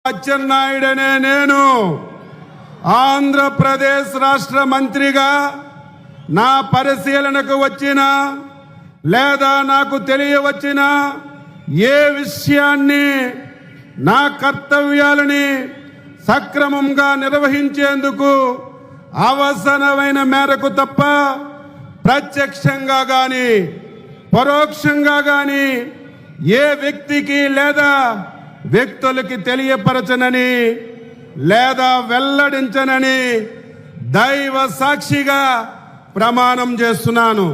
అచ్చెన్నాయుడనే నేను ఆంధ్రప్రదేశ్ రాష్ట్ర మంత్రిగా నా పరిశీలనకు వచ్చిన లేదా నాకు తెలియవచ్చిన ఏ విషయాన్ని నా కర్తవ్యాలని సక్రమంగా నిర్వహించేందుకు అవసరమైన మేరకు తప్ప ప్రత్యక్షంగా గాని పరోక్షంగా గాని ఏ వ్యక్తికి లేదా వ్యక్తులకి తెలియపరచనని లేదా వెల్లడించనని దైవ సాక్షిగా ప్రమాణం చేస్తున్నాను.